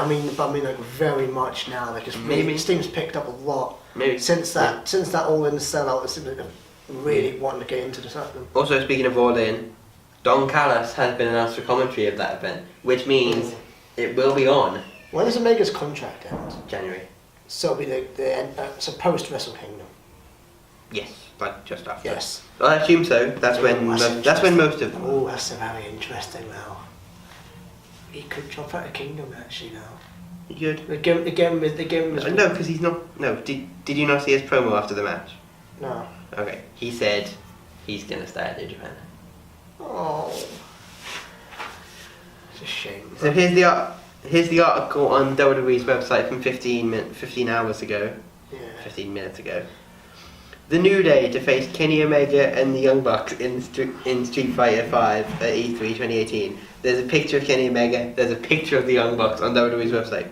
like very much now. Like it's really, this team's picked up a lot. Maybe since that All In sellout, it's really wanting to get into the something. Also, speaking of All In, Don Callis has been announced for commentary of that event, which means it will be on When does Omega's contract end? January. So it'll be so post Wrestle Kingdom. Yes, like just after. Yes. I assume so. That's when most of them. Oh, that's very interesting now. He could drop out of Kingdom actually now. Good. They give him his... No, because he's not. No, did you not see his promo after the match? No. Okay, he said he's gonna stay at New Japan. Oh. It's a shame. So here's the article on WWE's website from 15 hours ago. Yeah. 15 minutes ago. The New Day to face Kenny Omega and the Young Bucks in Street Fighter 5 at E3 2018. There's a picture of Kenny Omega, there's a picture of the Young Bucks on WWE's website.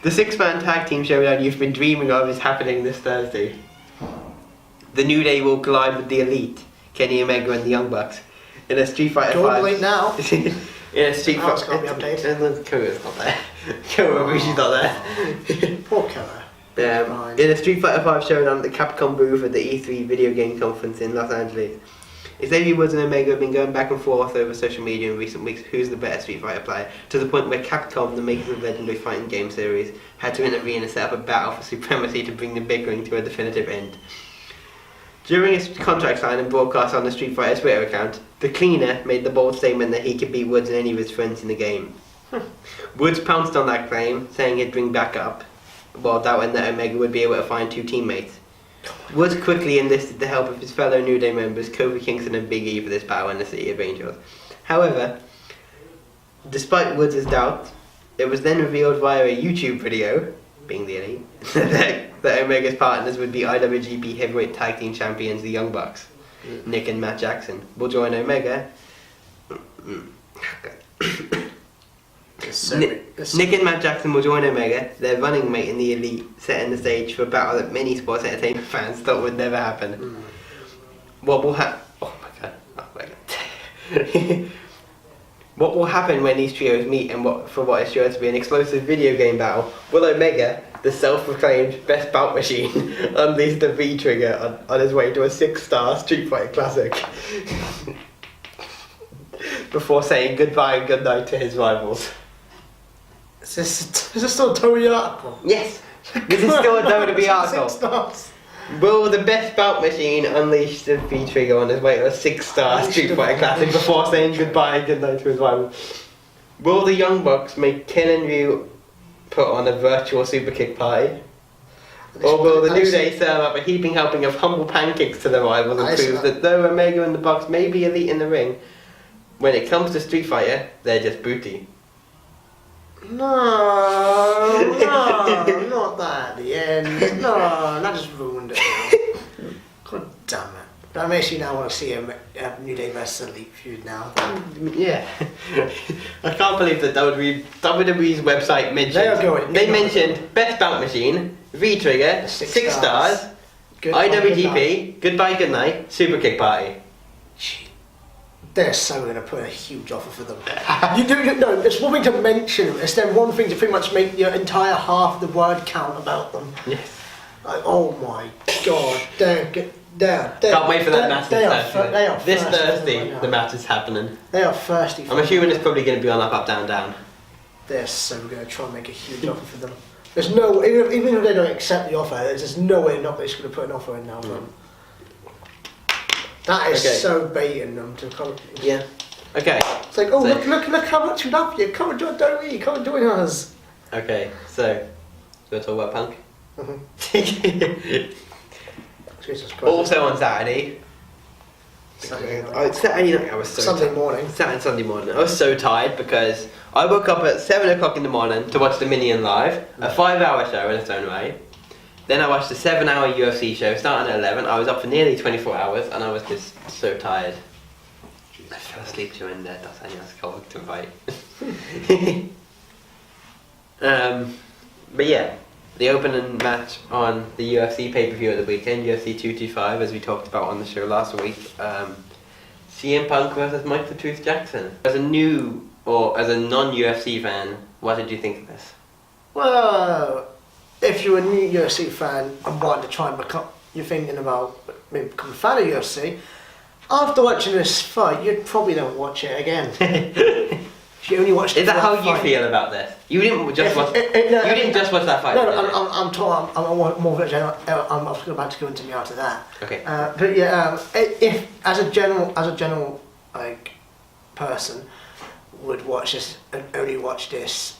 The 6-man tag team showdown you've been dreaming of is happening this Thursday. The New Day will collide with the Elite, Kenny Omega and the Young Bucks, in a Street Fighter 5. Elite now. In a Street Fighter... It's got to be updated. And Koga's not there. Koga's not there. Poor Koga. In a Street Fighter 5 showdown at the Capcom booth at the E3 video game conference in Los Angeles. Xavier Woods and Omega have been going back and forth over social media in recent weeks who's the better Street Fighter player, to the point where Capcom, the makers of the legendary fighting game series, had to intervene and set up a battle for supremacy to bring the bickering to a definitive end. During his contract sign and broadcast on the Street Fighter Twitter account, the Cleaner made the bold statement that he could beat Woods and any of his friends in the game. Woods pounced on that claim, saying he'd bring back up, while doubting that Omega would be able to find 2 teammates. Woods quickly enlisted the help of his fellow New Day members Kofi Kingston and Big E for this battle in the City of Angels. However, despite Woods' doubt, it was then revealed via a YouTube video, being the Elite, that Omega's partners would be IWGP Heavyweight Tag Team Champions, the Young Bucks. Nick and Matt Jackson will join Omega. Nick and Matt Jackson will join Omega, their running mate in the Elite, setting the stage for a battle that many sports entertainment fans thought would never happen. What will happen? Oh my god. What will happen when these trios meet and what is sure to be an explosive video game battle? Will Omega, the self-proclaimed best bout machine, unleash the V-trigger on his way to a 6-star Street Fighter Classic? Before saying goodbye and good night to his rivals. Is this still a Tony article? Yes, this is still a WWE article. 6 stars. Will the best bout machine unleash the V-trigger on his way to a 6-star Street Fighter Classic before saying goodbye and good night to his rival? Will the Young Bucks make Ken and Ryu put on a virtual super kick party? Or will the New Day serve up a heaping helping of humble pancakes to their rivals and prove that though Omega and the Bucks may be elite in the ring, when it comes to Street Fighter, they're just booty? No, not that at the end. No, that just ruined it. God damn it. That makes you now want to see a New Day versus Elite feud now. Yeah. I can't believe that WWE's website mentioned. They mentioned best bout machine, V-trigger, 6 stars, IWGP, goodbye, good night, super kick party. They're so going to put a huge offer for them. No, it's one thing to mention them, it's then one thing to pretty much make your entire half the word count about them. Yes. Like, oh my god, Can't wait for that match. This Thursday, right, the match is happening. They are thirsty. I'm assuming it's probably going to be on up, down, down. They're so going to try and make a huge offer for them. There's no, even if they don't accept the offer, there's just no way not just going to put an offer in now for them. That is so baiting them to come. Yeah. Okay. It's like, oh, so, look how much we love you. Come and join WWE. Come and join us. Okay, so, you want to talk about Punk? Mm-hmm. Jesus Christ. Also on Saturday. Saturday night, I was so Sunday morning. Sunday morning. I was so tired because I woke up at 7 o'clock in the morning to watch the Minion live, a 5-hour show in its own right. Then I watched a 7-hour UFC show starting at 11. I was up for nearly 24 hours and I was just so tired. I fell asleep during that. That's any else called to fight. But yeah, the opening match on the UFC pay-per-view at the weekend, UFC 225, as we talked about on the show last week. CM Punk versus Mike the Truth Jackson. As a new or as a non-UFC fan, what did you think of this? Well, if you're a new UFC fan and wanting to try and become, you're thinking about maybe become a fan of UFC, after watching this fight, you'd probably don't watch it again. If you only watched. Is that how you feel about this? You didn't just watch. You didn't just watch that fight. No, I'm more of a general. I'm about to go into me after that. Okay. But yeah, if as a general like person would watch this and only watch this,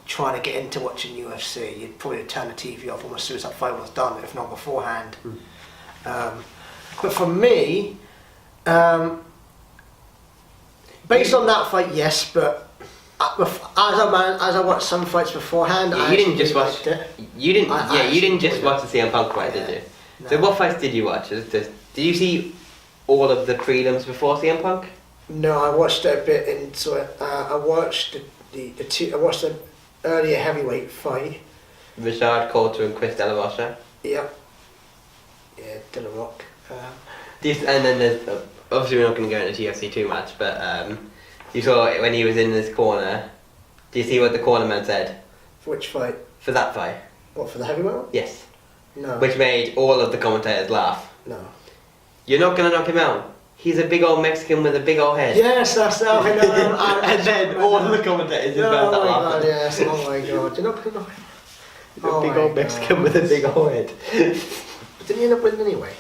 trying to get into watching UFC, you'd probably turn the TV off almost as soon as that fight was done, if not beforehand. But for me, based on that fight, yes, but as I watched some fights beforehand, you didn't just watch it. You didn't. You didn't just watch the CM Punk fight, did you? No. So what fights did you watch? Did you see all of the prelims before CM Punk? No, I watched a bit into it. I watched I watched the earlier heavyweight fight. Richard Coulter and Chris De La Rocha. Yeah. Yeah, De La Rock. And then there's obviously we're not going to go into UFC too much, but you saw it when he was in this corner. Do you see what the cornerman said? For which fight? For that fight. What, for the heavyweight one? Yes. No. Which made all of the commentators laugh. No. You're not going to knock him out. He's a big old Mexican with a big old head. Yes, that's how I know. And then all of the commentators just burst out laughing. God, yes, oh my god. You're not going to knock him out. A big old Mexican with a big old head. But didn't he end up winning anyway?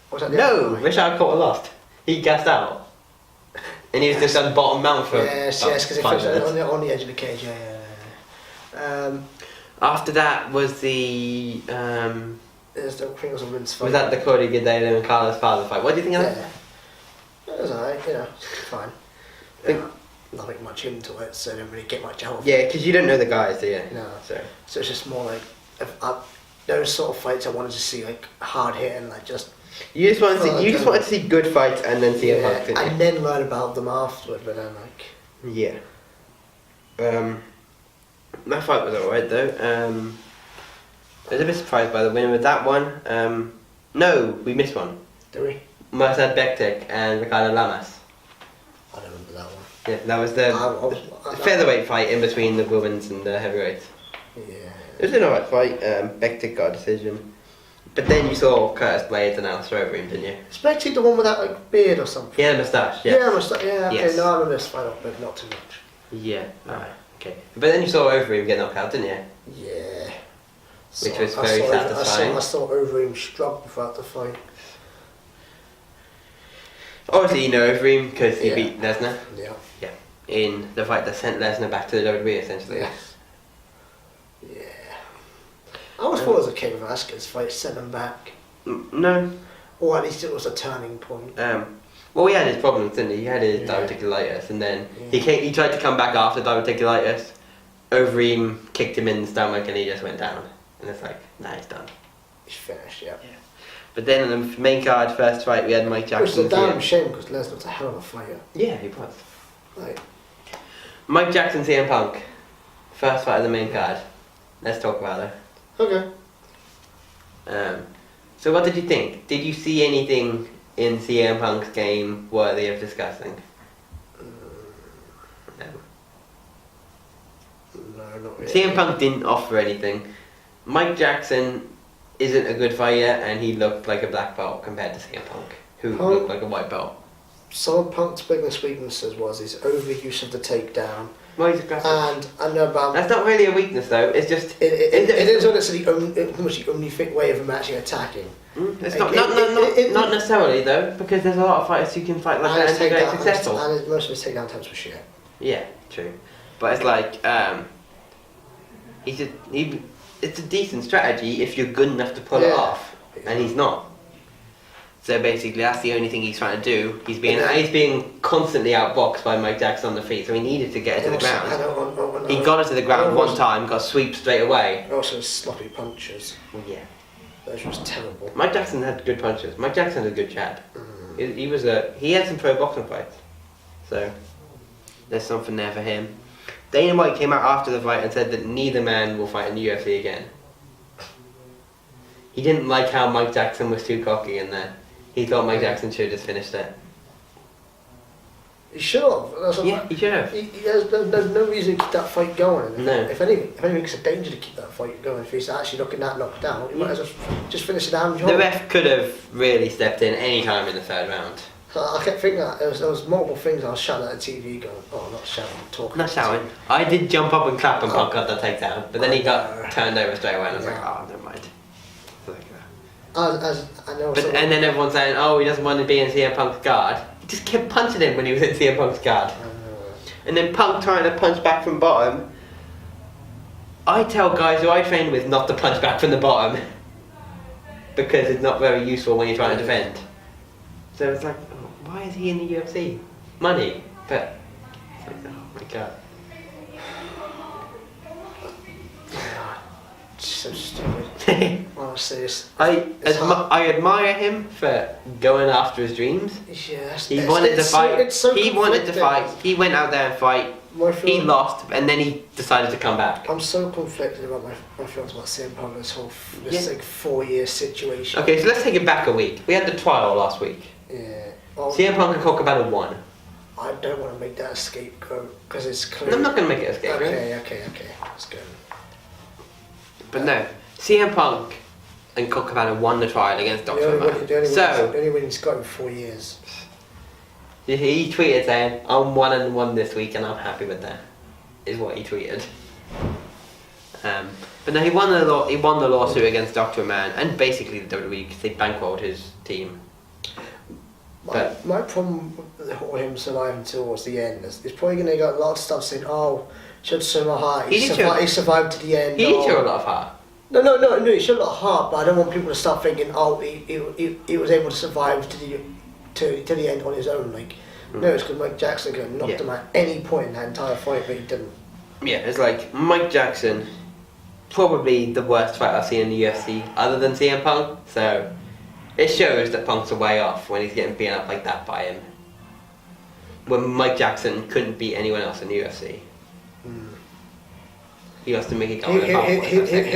Or was that no, Richard Coulter lost. He gassed out. And he was just on the bottom mount for yes, because he was on the edge of the cage, yeah. After that was the... I think it was a women's fight. Was that the Cody Gadelha and Carlos Father fight? What do you think of that? It was alright, fine. Nothing much into it, so I didn't really get much out of it. Yeah, because you don't know the guys, do you? No. So it's just more like, those sort of fights I wanted to see, like, hard hitting, like just... You just wanted to see good fights and then see a fight, didn't you? And then learn about them afterward, but then like... Yeah. That fight was alright though. I was a bit surprised by the winner with that one. No, we missed one. Did we? Mirsad Bektik and Ricardo Lamas. I don't remember that one. Yeah, that was the featherweight fight in between the women's and the heavyweights. Yeah. It was an alright fight. Bektik got a decision. But then you saw Curtis Blades and Alistair Overeem, didn't you? Especially the one with that like beard or something. Yeah, the moustache. Yeah. Yeah, moustache. Yeah, okay. Yes. No, I remember this fight, but not too much. Yeah. Alright. Okay. But then you saw Overeem get knocked out, didn't you? Yeah. Which was very satisfying. I saw Overeem struggle throughout the fight. Obviously, you know Overeem because he Yeah. beat Lesnar. Yeah. Yeah. In the fight that sent Lesnar back to the WWE, essentially. Yes. Yeah. I always thought it was a Cain Velasquez fight, sent him back. No. Or at least it was a turning point. Well, he had his problems, didn't he? He had his Yeah. diverticulitis, and then he tried to come back after diverticulitis. Overeem kicked him in the stomach, and he just went down. And it's like, nah, he's done. He's finished, yeah. But then on the main card, first fight, we had Mike Jackson. Which is a damn shame because Lesnar's a hell of a fighter. Yeah, he was. Like, Mike Jackson, CM Punk. First fight of the main card. Let's talk about it. okay. So what did you think? Did you see anything in CM Punk's game worthy of discussing? No. No, not really. CM Punk didn't offer anything. Mike Jackson isn't a good fighter, and he looked like a black belt compared to CM Punk, who looked like a white belt. Some of Punk's biggest weaknesses was his overuse of the takedown. Well, he's aggressive. And I know about... That's not really a weakness, though. It's just It is honestly the only way of him actually attacking. It's not necessarily though, because there's a lot of fighters who can fight like that and they're very successful. And most of his takedown attempts were shit. Yeah, true. But it's like it's a decent strategy if you're good enough to pull it off, and he's not. So basically, that's the only thing he's trying to do. He's being constantly outboxed by Mike Jackson on the feet, so he needed to get it to the ground. He got it to the ground one time, got sweep straight away. Also, sloppy punches. Well, yeah. Those was terrible. Mike Jackson had good punches. Mike Jackson had a good jab. He had some pro boxing fights, so there's something there for him. Dana White came out after the fight and said that neither man will fight in the UFC again. He didn't like how Mike Jackson was too cocky in there. He thought Mike Jackson should have just finished it. He should have. Yeah, he should have. There's no reason to keep that fight going. No. If anything, it's a danger to keep that fight going. If he's actually looking that knocked out, he might as well just finish the damn job. The ref could have really stepped in any time in the third round. I kept thinking that there was multiple things I was shouting at the TV going, oh, not shouting, talking. Not shouting. I did jump up and clap when Punk got the takedown, but then he got turned over straight away and I was like, oh, never mind. As I know. And then everyone's saying, oh, he doesn't want to be in CM Punk's guard. He just kept punching him when he was in CM Punk's guard. And then Punk trying to punch back from bottom. I tell guys who I train with not to punch back from the bottom because it's not very useful when you're trying to defend. So it's like, oh, why is he in the UFC? Money, but it's like, oh my god. So stupid. Honestly, I admire him for going after his dreams. Yes, He wanted to fight. He wanted to fight. He went out there and fight. He lost, and then he decided to come back. I'm so conflicted about my feelings about CM Punk, this whole like 4-year situation. Okay, so let's take it back a week. We had the trial last week. Yeah. Well, CM Punk and Coca won. I don't want to make that a scapegoat because it's clear. I'm not going to make it a scapegoat. Okay. Let's go. But no, CM Punk and Coca won the trial against Dr. Man. The only win he's got in 4 years. He tweeted saying, I'm 1-1 this week and I'm happy with that, is what he tweeted. But no, he won the lawsuit against Dr. Man and basically the WWE because they bankrolled his team. My problem with him surviving towards the end is probably going to get a lot of stuff saying, oh, showed so much heart. He survived to the end. He did show a lot of heart. No, he showed a lot of heart, but I don't want people to start thinking, oh, he was able to survive to the end on his own. Like, no, it's because Mike Jackson could have knocked him at any point in that entire fight, but he didn't. Yeah, it's like Mike Jackson, probably the worst fight I've seen in the UFC, other than CM Punk. So it shows that Punk's a way off when he's getting beaten up like that by him. When Mike Jackson couldn't beat anyone else in the UFC. He has to make it go.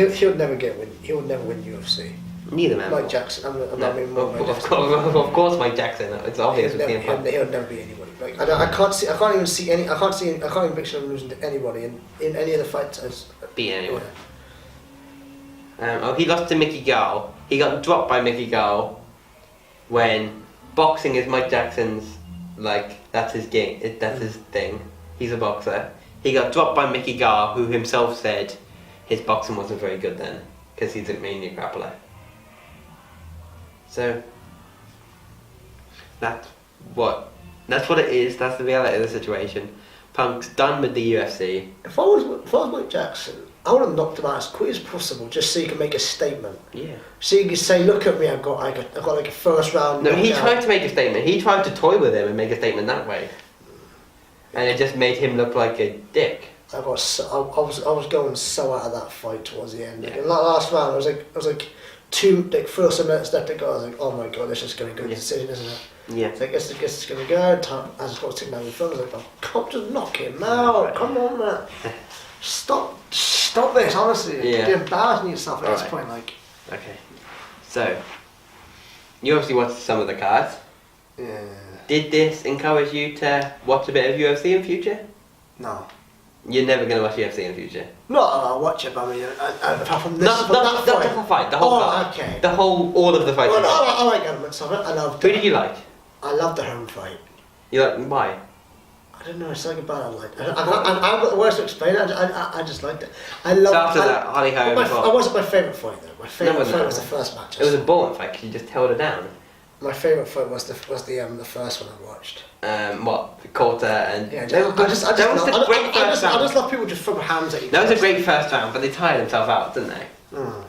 He'll never win. He'll never win UFC. Neither man. Mike Jackson. Of course, Mike Jackson. It's obvious with CM Punk. He'll never be anybody. Like I can't even picture him losing to anybody in any of the fights. Beat anyone. He lost to Mickey Gall. He got dropped by Mickey Gall when boxing is Mike Jackson's, like, that's his game, that's his thing. He's a boxer. He got dropped by Mickey Gall, who himself said his boxing wasn't very good then, because he's mainly a grappler. So, that's what it is, that's the reality of the situation. Punk's done with the UFC. If I was Mike Jackson, I would have knocked him out as quick as possible, just so you can make a statement. Yeah. So you can say, look at me, I got like a first round. No, he tried to make a statement. He tried to toy with him and make a statement that way, and it just made him look like a dick. I was going so out of that fight towards the end. Like, Yeah. in that last round, I was like 2 first minutes left to go. I was like, oh my god, this is going to be a good decision, isn't it? Yeah. So I guess it's going to go. Time, as I was taking down the front, I was like, oh, come just knock him out. Come on, man. Stop this, honestly. Yeah. You're embarrassing yourself at this Alright. point. Like, Okay. So, you obviously watched some of the cards. yeah. Did this encourage you to watch a bit of UFC in future? No. You're never going to watch UFC in future. No, I'll watch it, but I mean, apart from this, Not the whole fight, the whole card. Okay. All of the fights. Well, you watched. I like elements of it. Who did you like? I love the home fight. You like why? I don't know, it's like a bad I liked it. I've got the words to explain it, I just liked it. I love So after that, Holly Holm. It wasn't my favourite fight though. My favourite fight was the first match. It was a boring fight because you just held it down. My favourite fight was the first one I watched. What? Coulter and... Yeah, that was the great first round. I just love people just throwing hands at each other. That was a great first round, but they tired themselves out, didn't they? Mm.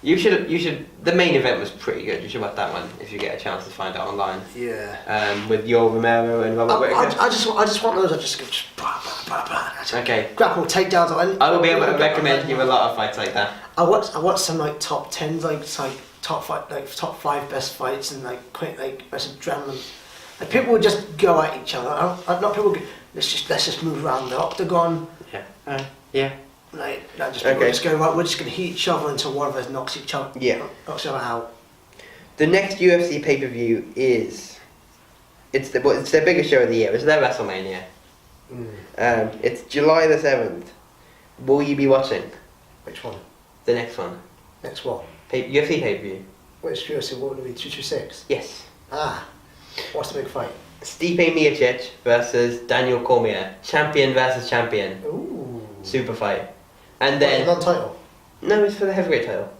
You should. The main event was pretty good. You should watch that one if you get a chance to find it online. Yeah. With your Romero and Robert Whittaker. I just want those that just go blah, blah, blah, blah. Okay. Grapple, takedowns. I will be able to recommend you a lot of fights like that. I watched some like top 10s, like top 5 best fights, and like quick versus adrenaline. Like people would just go at each other. Not people. Let's just move around the octagon. Yeah. Yeah. Like people just go right. We're just gonna hit each other until one of us knocks each other out. The next UFC pay-per-view is it's their biggest show of the year. It's their WrestleMania. It's July the 7th. Will you be watching? Which one? The next one. Next what? UFC pay-per-view. Which UFC? What would it be? 226. Yes. What's the big fight? Stipe Miocic versus Daniel Cormier. Champion versus champion. Ooh. Super fight. And then... non-title? No, it's for the heavyweight title.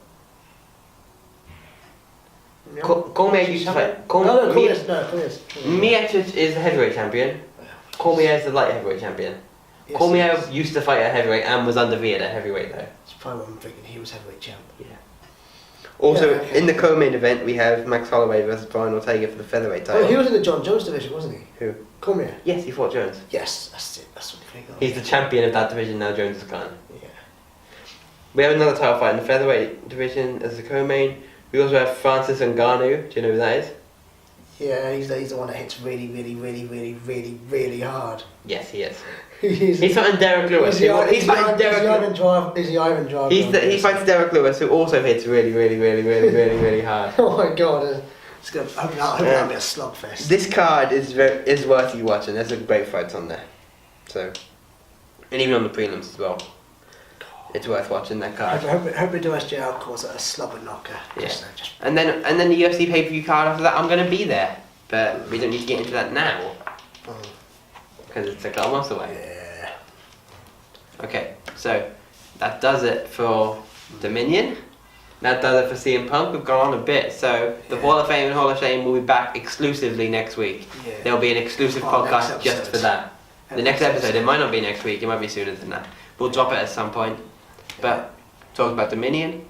Cormier used to fight... Cormier's. Miocic is the heavyweight champion. Cormier is the light heavyweight champion. Yes, Cormier used to fight at heavyweight and was undefeated at heavyweight though. That's probably what I'm thinking. He was heavyweight champ. Yeah. Also, in the co-main event, we have Max Holloway versus Brian Ortega for the featherweight title. Oh, he was in the John Jones division, wasn't he? Who? Cormier. Yes, he fought Jones. Yes, that's it. That's what he got. He's the champion of that division now. Jones is gone. Yeah. We have another title fight in the featherweight division as the co-main. We also have Francis Ngannou. Do you know who that is? Yeah, he's the one that hits really, really, really, really, really, really hard. Yes, he is. he's fighting Derek Lewis. He's fighting Derek Lewis. He's the Ivan Drive. He fights Derek Lewis, who also hits really, really, really, really, really, really hard. Oh my god! It's gonna. I hope that'll be a slugfest. This card is worth you watching. There's some great fights on there. So, and even on the prelims as well. It's worth watching that card. I hope they do SJR calls it a slobber knocker. Yeah. And then the UFC pay-per-view card after that, I'm going to be there. But we don't need to get into that now. Because it's a couple months away. Yeah. Okay, so that does it for Dominion. That does it for CM Punk. We've gone on a bit. So the Hall of Fame and Hall of Shame will be back exclusively next week. Yeah. There'll be an exclusive podcast just for that. The next episode, it might not be next week, it might be sooner than that. We'll drop it at some point. But talk about Dominion,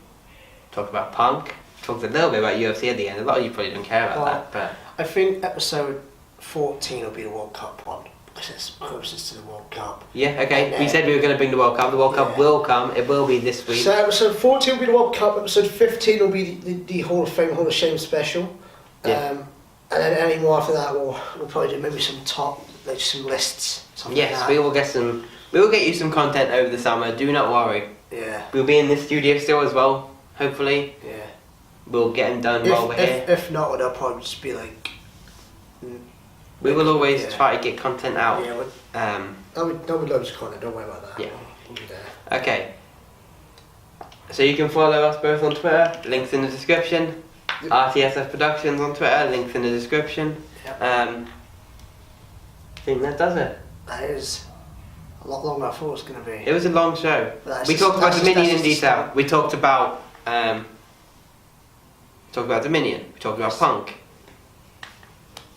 talk about Punk, talked a little bit about UFC at the end. A lot of you probably don't care about that, but I think episode 14 will be the World Cup one, because it's closest to the World Cup. Yeah, okay. We said we were going to bring the World Cup. The World Cup will come. It will be this week. So episode 14 will be the World Cup. Episode 15 will be the Hall of Fame, Hall of Shame special. Yeah. And then any more after that, we'll probably do maybe some some lists. Yes, like we will get some. We will get you some content over the summer. Do not worry. Yeah. We'll be in this studio still as well. Hopefully. Yeah. We'll get them done while we're here. If not, it'll probably just be like We will always Yeah. try to get content out. Yeah, there'll be loads of content, don't worry about that. Yeah. We'll be there. Okay. So you can follow us both on Twitter, links in the description. RTSF Productions on Twitter, links in the description. Yep. I think that does it. That is a lot longer than I thought it was going to be. It was a long show. That's We just- talked about that's just- Dominion in that's just detail. start. We talked about Dominion. We talked about Punk.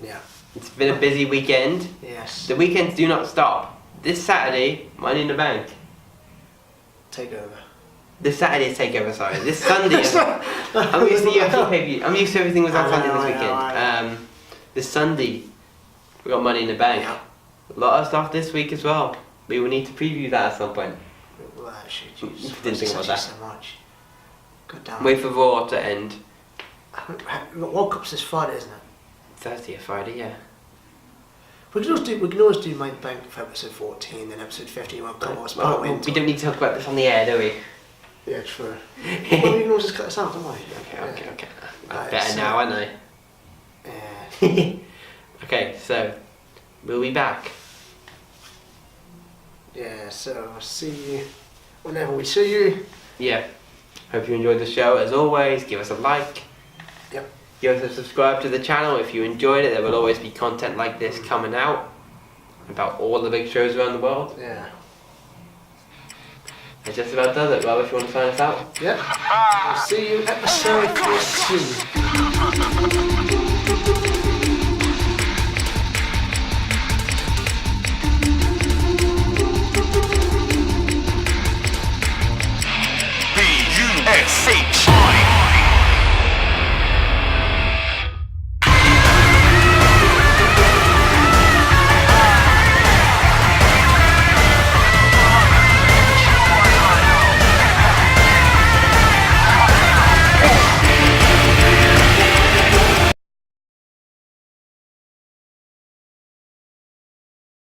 Yeah. It's been a busy weekend. Yes. The weekends do not stop. This Saturday, Money in the Bank. Take over. This Saturday's takeover, sorry. This Sunday. I'm used to UFC pay-per-view. I'm used to everything was on Sunday this weekend. This Sunday, we got Money in the Bank. Yeah. A lot of stuff this week as well. We will need to preview that at some point. Well, actually, Didn't think about that. so much. God damn. Wait for Raw to end. World Cup's this Friday, isn't it? Thursday or Friday, yeah. We can always do Main Bank for episode 14, then episode 15 won't come. Well, we don't need to talk about this on the air, do we? Yeah, true. Well, we can always just cut this out, don't we? Okay. Right, Better so- now, aren't I? Yeah. Okay, so we'll be back. Yeah, so I'll see you whenever we see you. Yeah. Hope you enjoyed the show. As always, give us a like. Yep. Give us a subscribe to the channel if you enjoyed it. There will always be content like this coming out about all the big shows around the world. Yeah. That just about does it. Rob, if you want to sign us out. Yep. I'll see you episode 14.